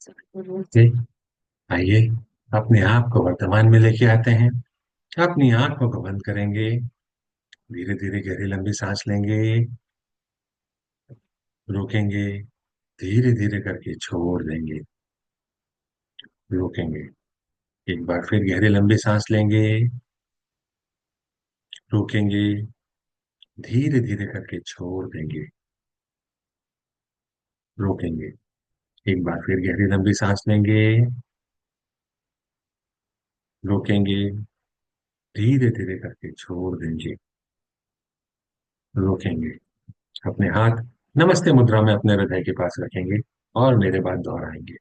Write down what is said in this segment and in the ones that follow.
जी, आइए अपने आप को वर्तमान में लेके आते हैं। अपनी आंखों को बंद करेंगे। धीरे धीरे गहरी लंबी सांस लेंगे। रोकेंगे। धीरे धीरे करके छोड़ देंगे। रोकेंगे। एक बार फिर गहरी लंबी सांस लेंगे। रोकेंगे। धीरे धीरे करके छोड़ देंगे। रोकेंगे। एक बार फिर गहरी लंबी सांस लेंगे। रोकेंगे। धीरे धीरे करके छोड़ देंगे। रोकेंगे। अपने हाथ नमस्ते मुद्रा में अपने हृदय के पास रखेंगे और मेरे बाद दोहराएंगे।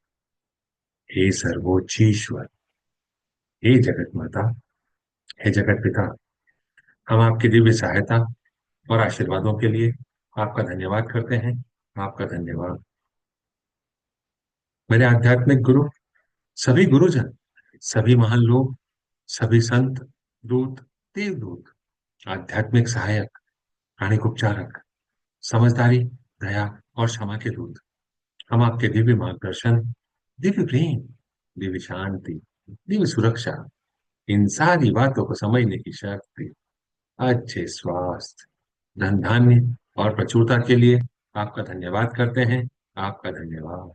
हे सर्वोच्च ईश्वर, हे जगत माता, हे जगत पिता, हम आपकी दिव्य सहायता और आशीर्वादों के लिए आपका धन्यवाद करते हैं। आपका धन्यवाद। मेरे आध्यात्मिक गुरु, सभी गुरुजन, सभी महान लोग, सभी संत, दूत, देवदूत, आध्यात्मिक सहायक, प्राणिक उपचारक, समझदारी, दया और क्षमा के दूत, हम आपके दिव्य मार्गदर्शन, दिव्य प्रेम, दिव्य शांति, दिव्य सुरक्षा, इन सारी बातों को समझने की शक्ति, अच्छे स्वास्थ्य, धन धान्य और प्रचुरता के लिए आपका धन्यवाद करते हैं। आपका धन्यवाद।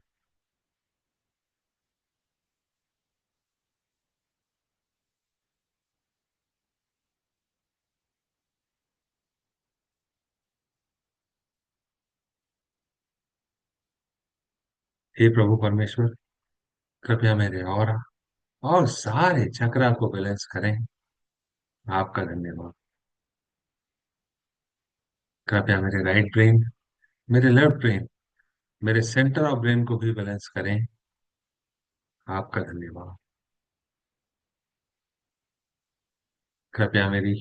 हे प्रभु परमेश्वर, कृपया मेरे और सारे चक्रा को बैलेंस करें। आपका धन्यवाद। कृपया मेरे राइट ब्रेन, मेरे लेफ्ट ब्रेन, मेरे सेंटर ऑफ ब्रेन को भी बैलेंस करें। आपका धन्यवाद। कृपया मेरी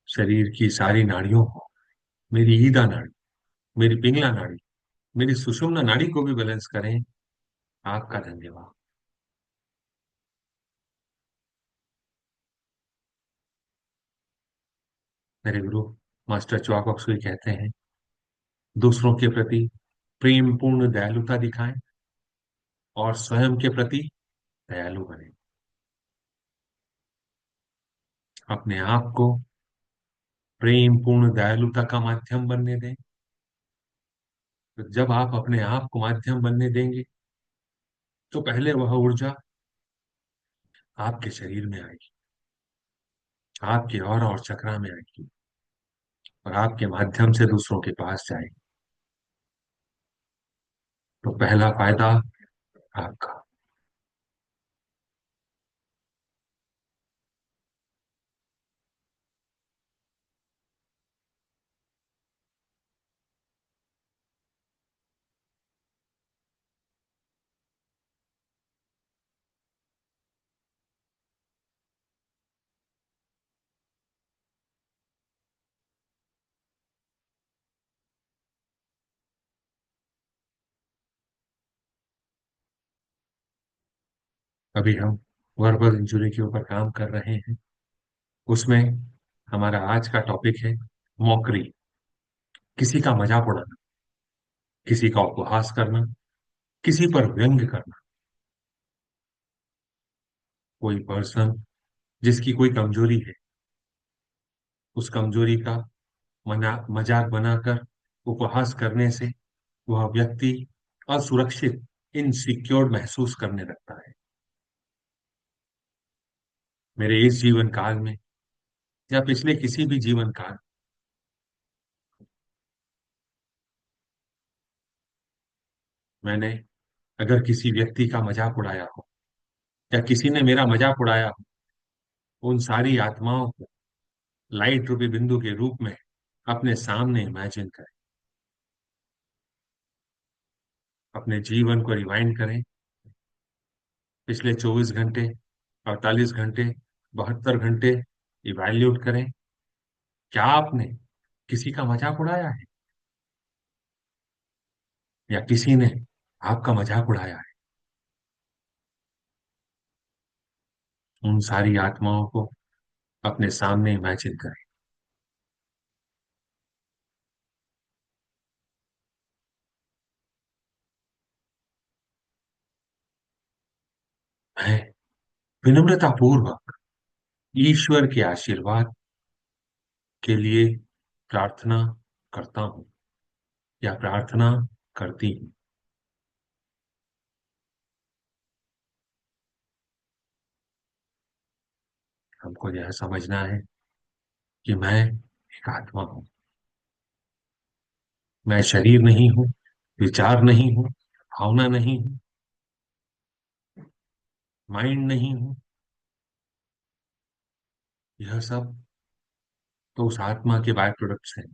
शरीर की सारी नाड़ियों को, मेरी ईदा नाड़ी, मेरी पिंगला नाड़ी, मेरी सुषुम्ना नाड़ी को भी बैलेंस करें। आपका धन्यवाद। मेरे गुरु मास्टर च्वाक ऑक्सुई कहते हैं, दूसरों के प्रति प्रेम पूर्ण दयालुता दिखाएं और स्वयं के प्रति दयालु बने। अपने आप को प्रेम पूर्ण दयालुता का माध्यम बनने दें। तो जब आप अपने आप को माध्यम बनने देंगे, तो पहले वह ऊर्जा आपके शरीर में आएगी, आपके और चक्रा में आएगी और आपके माध्यम से दूसरों के पास जाएगी। तो पहला फायदा आपका। अभी हम वर्बल इंजुरी के ऊपर काम कर रहे हैं। उसमें हमारा आज का टॉपिक है मॉकरी, किसी का मजाक उड़ाना, किसी का उपहास करना, किसी पर व्यंग करना। कोई पर्सन जिसकी कोई कमजोरी है, उस कमजोरी का मजाक बनाकर उपहास करने से वह व्यक्ति असुरक्षित, इनसिक्योर महसूस करने लगता है। मेरे इस जीवन काल में या पिछले किसी भी जीवन काल, मैंने अगर किसी व्यक्ति का मजाक उड़ाया हो या किसी ने मेरा मजाक उड़ाया हो, उन सारी आत्माओं को लाइट रूपी बिंदु के रूप में अपने सामने इमेजिन करें। अपने जीवन को रिवाइंड करें। पिछले 24 घंटे, 48 घंटे, 72 घंटे इवैल्यूएट करें। क्या आपने किसी का मजाक उड़ाया है या किसी ने आपका मजाक उड़ाया है? उन सारी आत्माओं को अपने सामने इमेजिन करें। मैं विनम्रता पूर्वक ईश्वर के आशीर्वाद के लिए प्रार्थना करता हूँ या प्रार्थना करती हूँ। हमको यह समझना है कि मैं एक आत्मा हूँ। मैं शरीर नहीं हूँ, विचार नहीं हूँ, भावना नहीं हूँ, माइंड नहीं हूँ। यह सब तो उस आत्मा के बाय प्रोडक्ट्स हैं।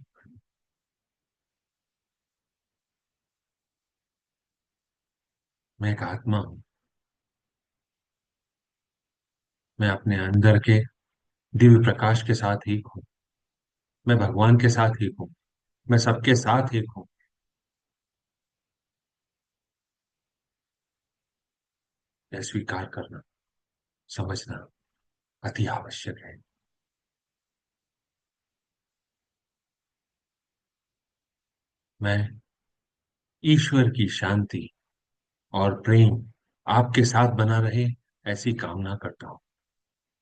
मैं एक आत्मा हूँ। मैं अपने अंदर के दिव्य प्रकाश के साथ एक हूँ। मैं भगवान के साथ एक हूँ। मैं सबके साथ एक हूँ। यह स्वीकार करना, समझना अति आवश्यक है। मैं ईश्वर की शांति और प्रेम आपके साथ बना रहे, ऐसी कामना करता हूँ,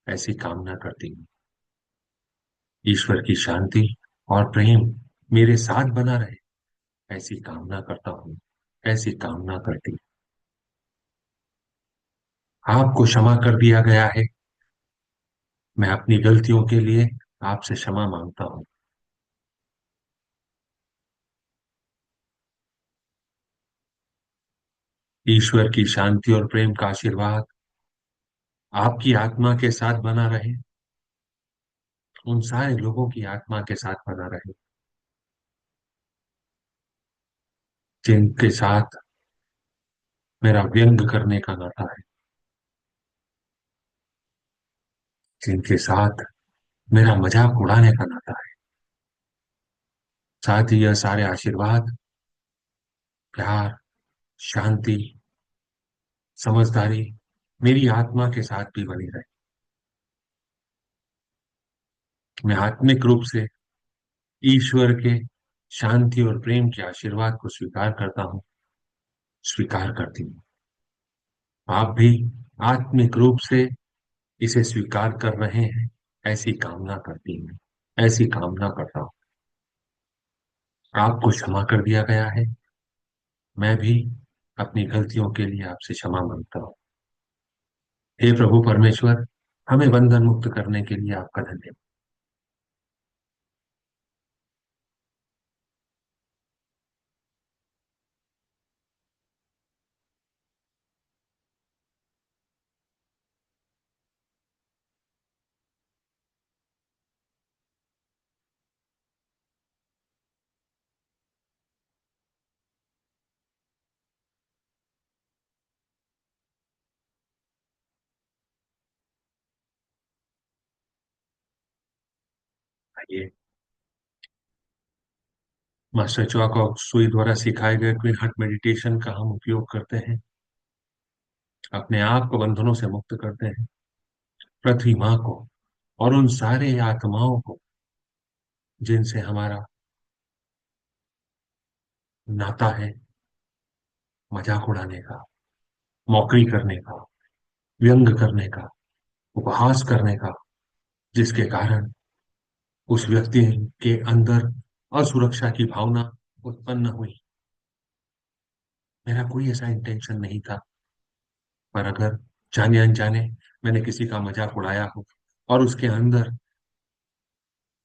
ऐसी कामना करती हूँ। ईश्वर की शांति और प्रेम मेरे साथ बना रहे, ऐसी कामना करता हूँ, ऐसी कामना करती हूँ। आपको क्षमा कर दिया गया है। मैं अपनी गलतियों के लिए आपसे क्षमा मांगता हूँ। ईश्वर की शांति और प्रेम का आशीर्वाद आपकी आत्मा के साथ बना रहे, उन सारे लोगों की आत्मा के साथ बना रहे जिनके साथ मेरा व्यंग करने का नाता है, जिनके साथ मेरा मजाक उड़ाने का नाता है। साथ ही यह सारे आशीर्वाद, प्यार, शांति, समझदारी मेरी आत्मा के साथ भी बनी रहे। मैं आत्मिक रूप से ईश्वर के शांति और प्रेम के आशीर्वाद को स्वीकार करता हूँ, स्वीकार करती हूँ। आप भी आत्मिक रूप से इसे स्वीकार कर रहे हैं, ऐसी कामना करती हूँ, ऐसी कामना करता हूँ। आपको क्षमा कर दिया गया है। मैं भी अपनी गलतियों के लिए आपसे क्षमा मांगता हूँ। हे प्रभु परमेश्वर, हमें बंधन मुक्त करने के लिए आपका धन्यवाद। आइए, मास्टर चुआक सुई द्वारा सिखाए गए क्विन हार्ट मेडिटेशन का हम उपयोग करते हैं, अपने आप को बंधनों से मुक्त करते हैं, पृथ्वी माँ को और उन सारे आत्माओं को जिनसे हमारा नाता है, मजाक उड़ाने का, मौकरी करने का, व्यंग करने का, उपहास करने का, जिसके कारण उस व्यक्ति के अंदर असुरक्षा की भावना उत्पन्न हुई। मेरा कोई ऐसा इंटेंशन नहीं था, पर अगर जाने अनजाने मैंने किसी का मजाक उड़ाया हो और उसके अंदर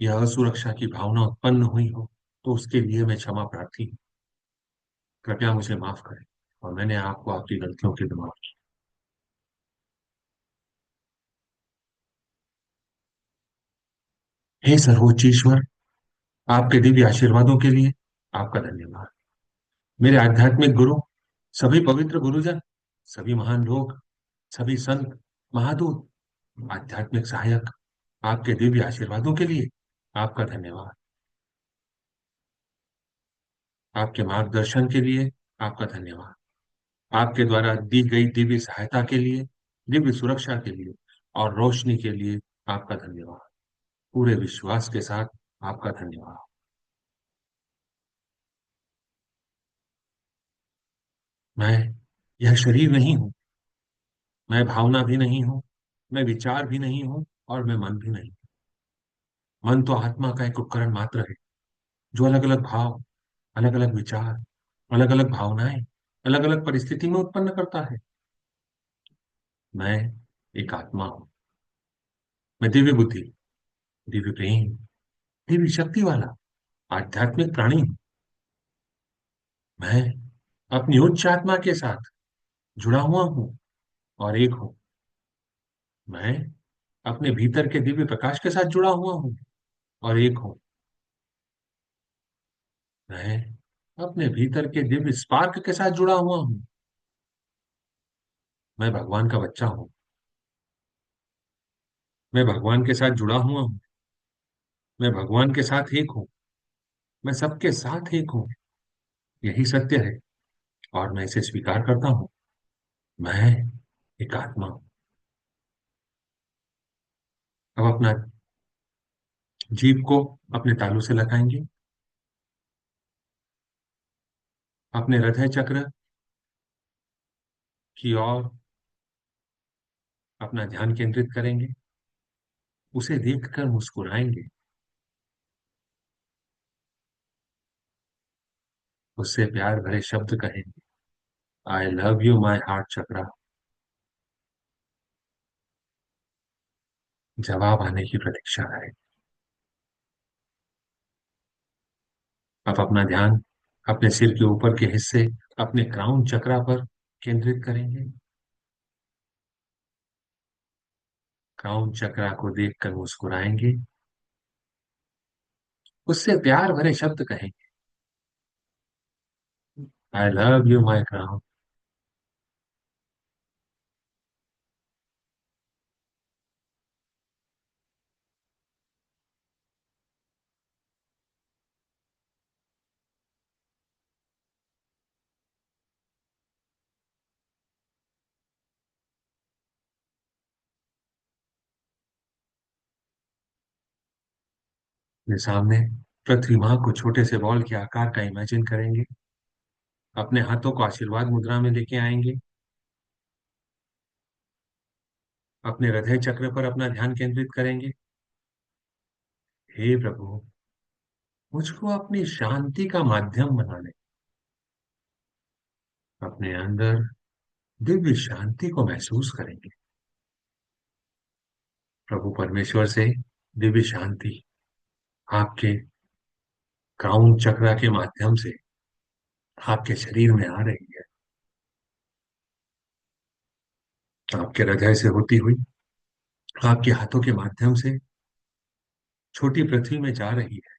यह असुरक्षा की भावना उत्पन्न हुई हो, तो उसके लिए मैं क्षमा प्रार्थी हूँ। कृपया मुझे माफ करें और मैंने आपको आपकी गलतियों की माफ की। हे सर्वोच्च ईश्वर, आपके दिव्य आशीर्वादों के लिए आपका धन्यवाद। मेरे आध्यात्मिक गुरु, सभी पवित्र गुरुजन, सभी महान लोग, सभी संत, महादूत, आध्यात्मिक सहायक, आपके दिव्य आशीर्वादों के लिए आपका धन्यवाद। आपके मार्गदर्शन के लिए आपका धन्यवाद। आपके द्वारा दी गई दिव्य सहायता के लिए, दिव्य सुरक्षा के लिए और रोशनी के लिए आपका धन्यवाद। पूरे विश्वास के साथ आपका धन्यवाद। मैं यह शरीर नहीं हूं, मैं भावना भी नहीं हूं, मैं विचार भी नहीं हूं, और मैं मन भी नहीं। मन तो आत्मा का एक उपकरण मात्र है, जो अलग अलग भाव, अलग अलग विचार, अलग अलग भावनाएं, अलग अलग परिस्थिति में उत्पन्न करता है। मैं एक आत्मा हूं। मैं दिव्य बुद्धि, दिव्य प्रेम, दिव्य शक्ति वाला आध्यात्मिक प्राणी हूं। मैं अपनी उच्च आत्मा के साथ जुड़ा हुआ हूं और एक हूं। मैं अपने भीतर के दिव्य प्रकाश के साथ जुड़ा हुआ हूं और एक हूं। मैं अपने भीतर के दिव्य स्पार्क के साथ जुड़ा हुआ हूं। मैं भगवान का बच्चा हूं। मैं भगवान के साथ जुड़ा हुआ हूं। मैं भगवान के साथ एक हूं। मैं सबके साथ एक हूं। यही सत्य है, और मैं इसे स्वीकार करता हूं। मैं एक आत्मा हूं। अब अपना जीभ को अपने तालू से लगाएंगे, अपने हृदय चक्र की ओर अपना ध्यान केंद्रित करेंगे, उसे देखकर मुस्कुराएंगे, उससे प्यार भरे शब्द कहेंगे। I love you my heart chakra. जवाब आने की प्रतीक्षा है। आप अपना ध्यान अपने सिर के ऊपर के हिस्से, अपने क्राउन चक्रा पर केंद्रित करेंगे। क्राउन चक्रा को देखकर मुस्कुराएंगे, उससे प्यार भरे शब्द कहेंगे। I love you my crown. अपने सामने पृथ्वी माँ को छोटे से बॉल के आकार का इमेजिन करेंगे। अपने हाथों को आशीर्वाद मुद्रा में लेके आएंगे। अपने हृदय चक्र पर अपना ध्यान केंद्रित करेंगे। हे प्रभु, मुझको अपनी शांति का माध्यम बना ले। अपने अंदर दिव्य शांति को महसूस करेंगे। प्रभु परमेश्वर से दिव्य शांति आपके क्राउन चक्रा के माध्यम से आपके शरीर में आ रही है। आपके हृदय से होती हुई आपके हाथों के माध्यम से छोटी पृथ्वी में जा रही है।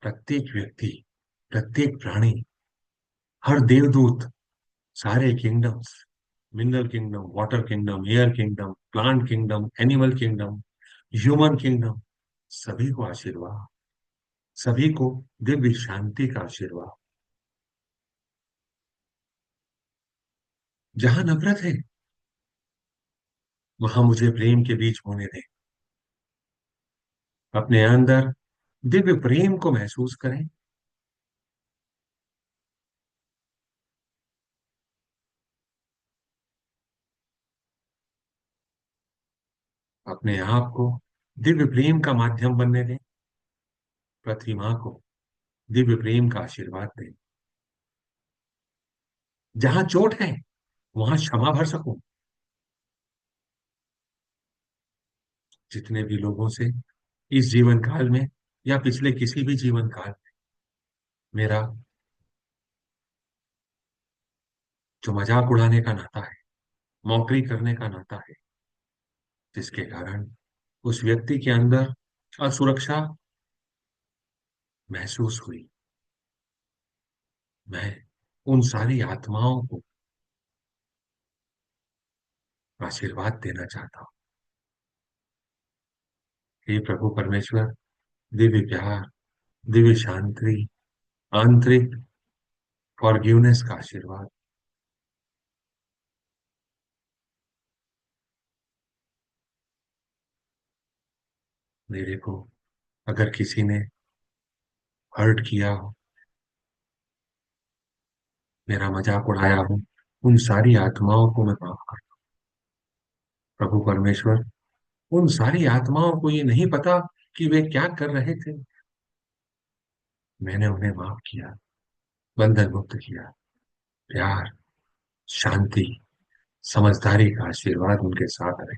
प्रत्येक व्यक्ति, प्रत्येक प्राणी, हर देवदूत, सारे kingdoms, mineral kingdom, water kingdom, air kingdom, plant kingdom, animal kingdom, human kingdom, सभी को आशीर्वाद, सभी को दिव्य शांति का आशीर्वाद। जहां नफरत है, वहां मुझे प्रेम के बीज बोने दें। अपने अंदर दिव्य प्रेम को महसूस करें। अपने आप को दिव्य प्रेम का माध्यम बनने दें। पृथ्वी माँ को दिव्य प्रेम का आशीर्वाद दें। जहां चोट है, वहां क्षमा भर सकूं। जितने भी लोगों से इस जीवन काल में या पिछले किसी भी जीवन काल में मेरा जो मजाक उड़ाने का नाता है, मौकरी करने का नाता है, जिसके कारण उस व्यक्ति के अंदर असुरक्षा महसूस हुई, मैं उन सारी आत्माओं को आशीर्वाद देना चाहता हूँ। हे प्रभु परमेश्वर, दिव्य प्यार, दिव्य शांति, आंतरिक फॉरगिवनेस का आशीर्वाद मेरे को। अगर किसी ने हर्ट किया हो, मेरा मजाक उड़ाया हो, उन सारी आत्माओं को मैं माफ कर। प्रभु परमेश्वर, उन सारी आत्माओं को ये नहीं पता कि वे क्या कर रहे थे। मैंने उन्हें माफ किया, बंधन मुक्त किया। प्यार, शांति, समझदारी का आशीर्वाद उनके साथ रहे।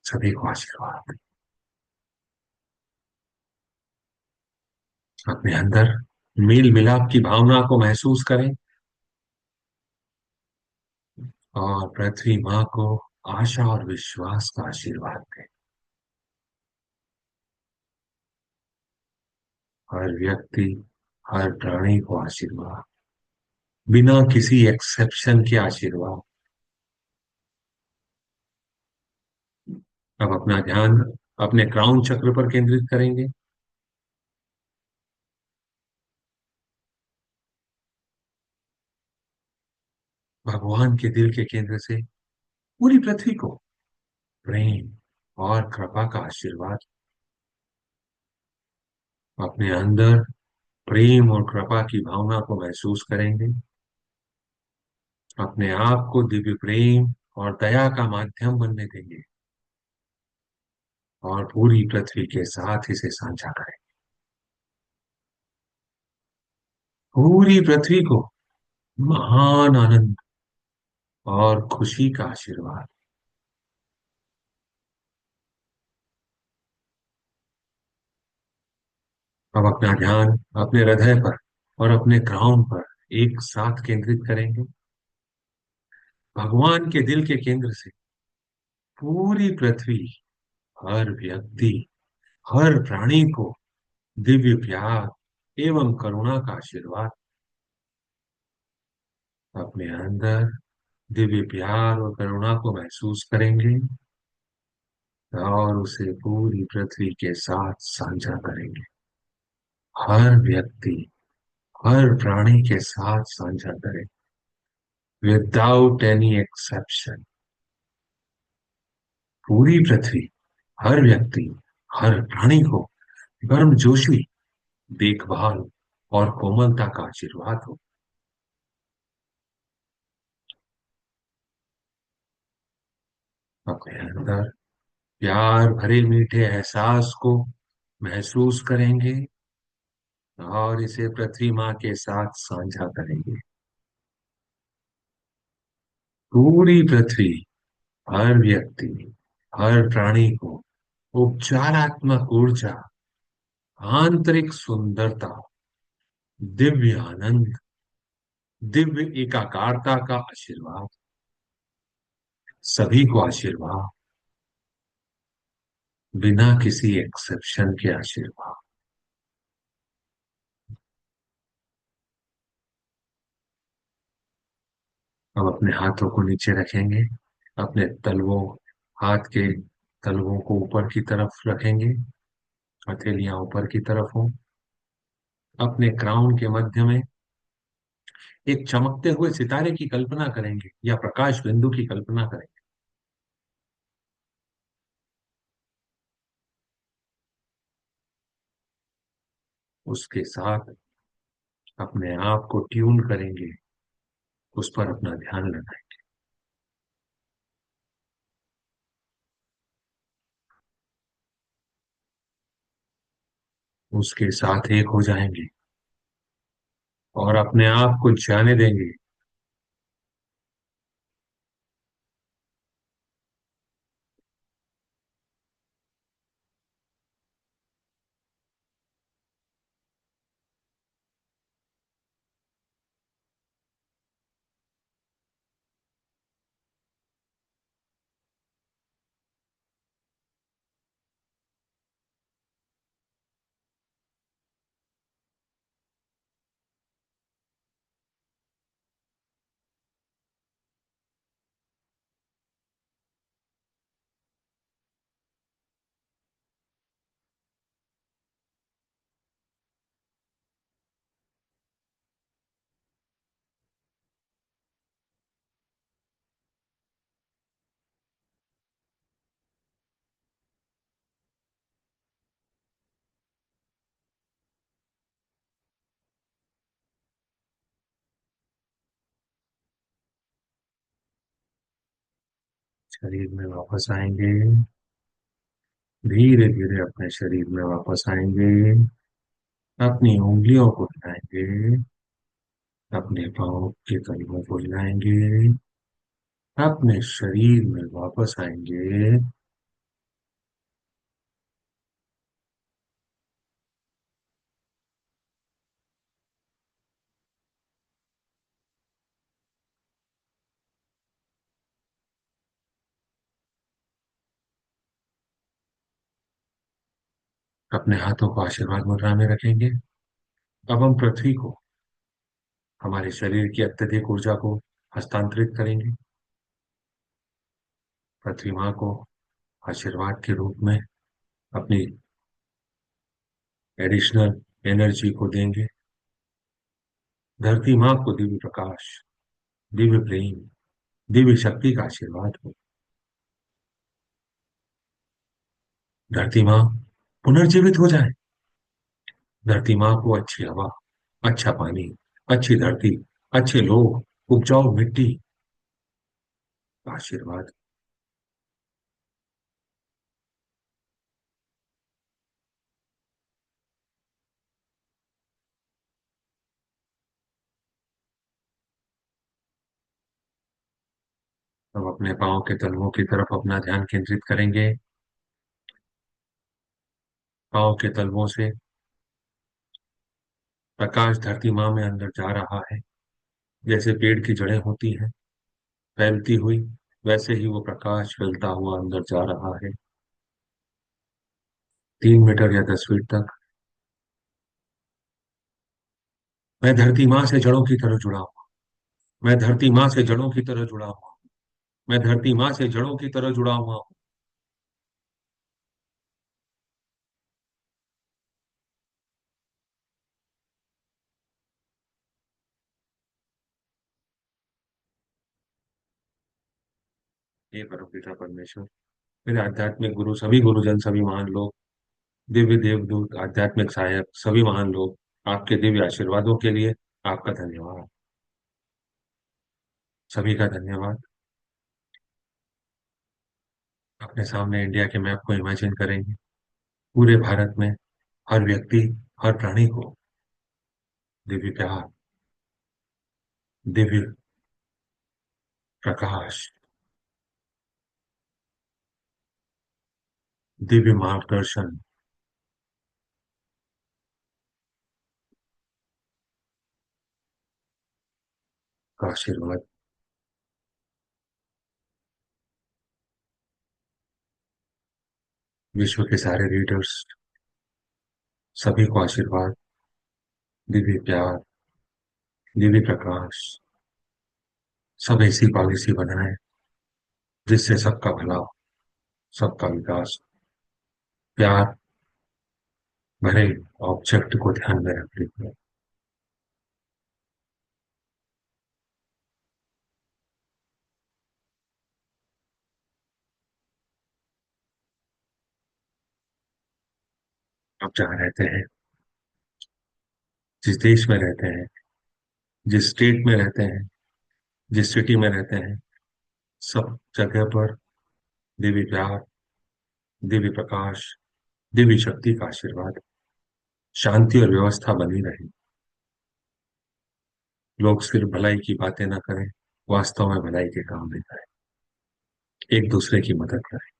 सभी को आशीर्वाद। अपने अंदर मेल मिलाप की भावना को महसूस करें और पृथ्वी माँ को आशा और विश्वास का आशीर्वाद दें। हर व्यक्ति, हर प्राणी को आशीर्वाद, बिना किसी एक्सेप्शन के आशीर्वाद। अब अपना ध्यान अपने क्राउन चक्र पर केंद्रित करेंगे। भगवान के दिल के केंद्र से पूरी पृथ्वी को प्रेम और कृपा का आशीर्वाद। अपने अंदर प्रेम और कृपा की भावना को महसूस करेंगे। अपने आप को दिव्य प्रेम और दया का माध्यम बनने देंगे और पूरी पृथ्वी के साथ इसे साझा करें। पूरी पृथ्वी को महान आनंद और खुशी का आशीर्वाद। अब अपना ध्यान अपने हृदय पर और अपने क्राउन पर एक साथ केंद्रित करेंगे। भगवान के दिल के केंद्र से पूरी पृथ्वी, हर व्यक्ति, हर प्राणी को दिव्य प्यार एवं करुणा का आशीर्वाद। अपने अंदर दिव्य प्यार और करुणा को महसूस करेंगे और उसे पूरी पृथ्वी के साथ साझा करेंगे। हर व्यक्ति, हर प्राणी के साथ साझा करें, विदाउट एनी एक्सेप्शन। पूरी पृथ्वी, हर व्यक्ति, हर प्राणी को गर्मजोशी, देखभाल और कोमलता का आशीर्वाद हो। अपने अंदर प्यार भरे मीठे एहसास को महसूस करेंगे और इसे पृथ्वी माँ के साथ साझा करेंगे। पूरी पृथ्वी, हर व्यक्ति, हर प्राणी को उपचारात्मक ऊर्जा, आंतरिक सुंदरता, दिव्य आनंद, दिव्य एकाकारता का आशीर्वाद। सभी को आशीर्वाद, बिना किसी एक्सेप्शन के आशीर्वाद। हम अपने हाथों को नीचे रखेंगे, अपने तलवों, हाथ के तलवों को ऊपर की तरफ रखेंगे, हथेलियां ऊपर की तरफ हों। अपने क्राउन के मध्य में एक चमकते हुए सितारे की कल्पना करेंगे या प्रकाश बिंदु की कल्पना करेंगे। उसके साथ अपने आप को ट्यून करेंगे, उस पर अपना ध्यान लगाएंगे। उसके साथ एक हो जाएंगे और अपने आप को जाने देंगे। शरीर में वापस आएंगे। धीरे धीरे अपने शरीर में वापस आएंगे। अपनी उंगलियों को हिलाएंगे। अपने पाँव के तलवों को हिलाएंगे। अपने शरीर में वापस आएंगे। अपने हाथों को आशीर्वाद मुद्रा में रखेंगे। अब हम पृथ्वी को, हमारे शरीर की अत्यधिक ऊर्जा को हस्तांतरित करेंगे। पृथ्वी माँ को आशीर्वाद के रूप में अपनी एडिशनल एनर्जी को देंगे। धरती माँ को दिव्य प्रकाश, दिव्य प्रेम, दिव्य शक्ति का आशीर्वाद हो। धरती माँ पुनर्जीवित हो जाए। धरती माँ को अच्छी हवा, अच्छा पानी, अच्छी धरती, अच्छे लोग, उपजाऊ मिट्टी का आशीर्वाद। हम अपने पाँव के तलवों की तरफ अपना ध्यान केंद्रित करेंगे। पाँव के तलवों से प्रकाश धरती माँ में अंदर जा रहा है। जैसे पेड़ की जड़ें होती हैं फैलती हुई, वैसे ही वो प्रकाश फैलता हुआ अंदर जा रहा है। 3 मीटर या 10 फीट तक। मैं धरती माँ से जड़ों की तरह जुड़ा हूँ। मैं धरती माँ से जड़ों की तरह जुड़ा हुआ हूँ। मैं धरती माँ से जड़ों की तरह जुड़ा हुआ हूँ। हे परमपिता परमेश्वर, मेरे आध्यात्मिक गुरु, सभी गुरुजन, सभी महान लोग, दिव्य देवदूत, आध्यात्मिक सहायक, सभी महान लोग, आपके दिव्य आशीर्वादों के लिए आपका धन्यवाद। सभी का धन्यवाद। अपने सामने इंडिया के मैप को इमेजिन करेंगे। पूरे भारत में हर व्यक्ति, हर प्राणी को दिव्य प्यार, दिव्य प्रकाश, दिव्य मार्गदर्शन का आशीर्वाद। विश्व के सारे लीडर्स, सभी को आशीर्वाद, दिव्य प्यार, दिव्य प्रकाश। सब ऐसी पॉलिसी बनाए जिससे सबका भला हो, सबका विकास, प्यार भरे ऑब्जेक्ट को ध्यान में रखते हुए। आप जहाँ रहते हैं, जिस देश में रहते हैं, जिस स्टेट में रहते हैं, जिस सिटी में रहते हैं, सब जगह पर दिव्य प्यार, दिव्य प्रकाश, दिव्य शक्ति का आशीर्वाद, शांति और व्यवस्था बनी रहे। लोग सिर्फ भलाई की बातें ना करें, वास्तव में भलाई के काम भी करें। एक दूसरे की मदद करें,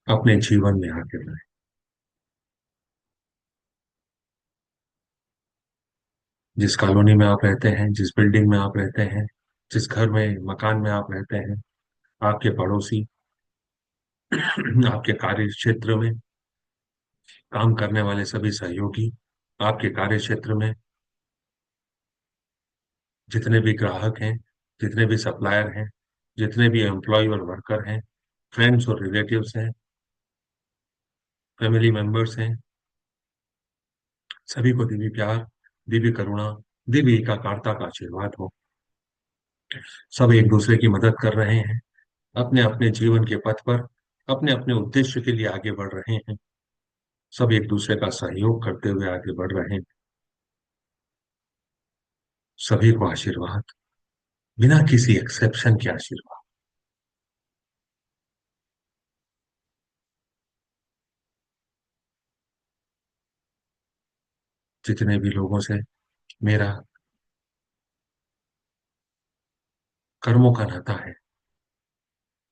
अपने जीवन में आगे बढ़े। जिस कॉलोनी में आप रहते हैं, जिस बिल्डिंग में आप रहते हैं, जिस घर में, मकान में आप रहते हैं, आपके पड़ोसी, आपके कार्य क्षेत्र में काम करने वाले सभी सहयोगी, आपके कार्य क्षेत्र में जितने भी ग्राहक हैं, जितने भी सप्लायर हैं, जितने भी एम्प्लॉय और वर्कर हैं, फ्रेंड्स और रिलेटिव्स हैं, फैमिली मेंबर्स हैं, सभी को दिव्य प्यार, दिव्य करुणा, दिव्य एकाकारता का आशीर्वाद हो। सब एक दूसरे की मदद कर रहे हैं, अपने अपने जीवन के पथ पर अपने अपने उद्देश्य के लिए आगे बढ़ रहे हैं। सब एक दूसरे का सहयोग करते हुए आगे बढ़ रहे हैं। सभी को आशीर्वाद, बिना किसी एक्सेप्शन के आशीर्वाद। जितने भी लोगों से मेरा कर्मों का नाता है,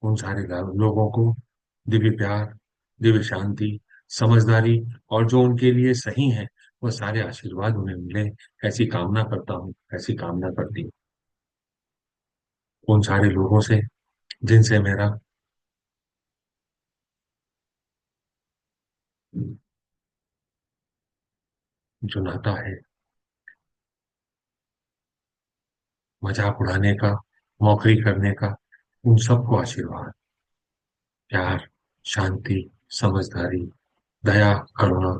उन सारे लोगों को दिव्य प्यार, दिव्य शांति, समझदारी और जो उनके लिए सही है वो सारे आशीर्वाद उन्हें मिले, ऐसी कामना करता हूँ, ऐसी कामना करती हूँ। उन सारे लोगों से जिनसे मेरा जो नाता है, मजाक उड़ाने का, मौखरी करने का, उन सबको आशीर्वाद, प्यार, शांति, समझदारी, दया, करुणा।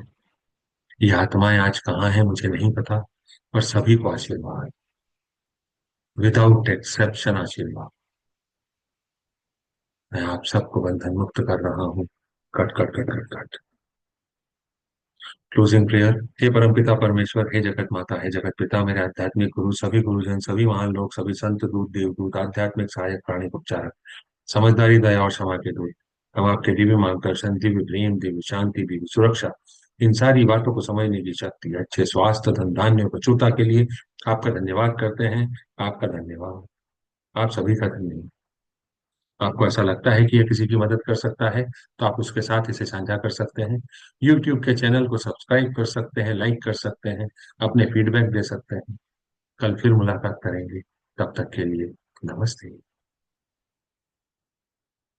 ये आत्माएं आज कहाँ हैं मुझे नहीं पता, पर सभी को आशीर्वाद, विदाउट एक्सेप्शन आशीर्वाद। मैं आप सबको बंधन मुक्त कर रहा हूँ। Cut cut cut cut cut. Closing prayer. हे परमपिता परमेश्वर, हे जगत माता, हे जगत पिता, मेरे आध्यात्मिक गुरु, सभी गुरुजन, सभी महान लोग, सभी संत दूत, देवदूत, आध्यात्मिक सहायक, प्राणिक उपचारक, समझदारी, दया और क्षमा के दूत, हम आपके दिव्य मार्गदर्शन, दिव्य प्रेम, दिव्य शांति, दिव्य सुरक्षा, इन सारी बातों को समझने की शक्ति, अच्छे स्वास्थ्य, धन धान्य, प्रचुरता के लिए आपका धन्यवाद करते हैं। आपका धन्यवाद। आप सभी का धन्यवाद। आपको ऐसा लगता है कि यह किसी की मदद कर सकता है तो आप उसके साथ इसे साझा कर सकते हैं। YouTube के चैनल को सब्सक्राइब कर सकते हैं, लाइक कर सकते हैं, अपने फीडबैक दे सकते हैं। कल फिर मुलाकात करेंगे। तब तक के लिए नमस्ते।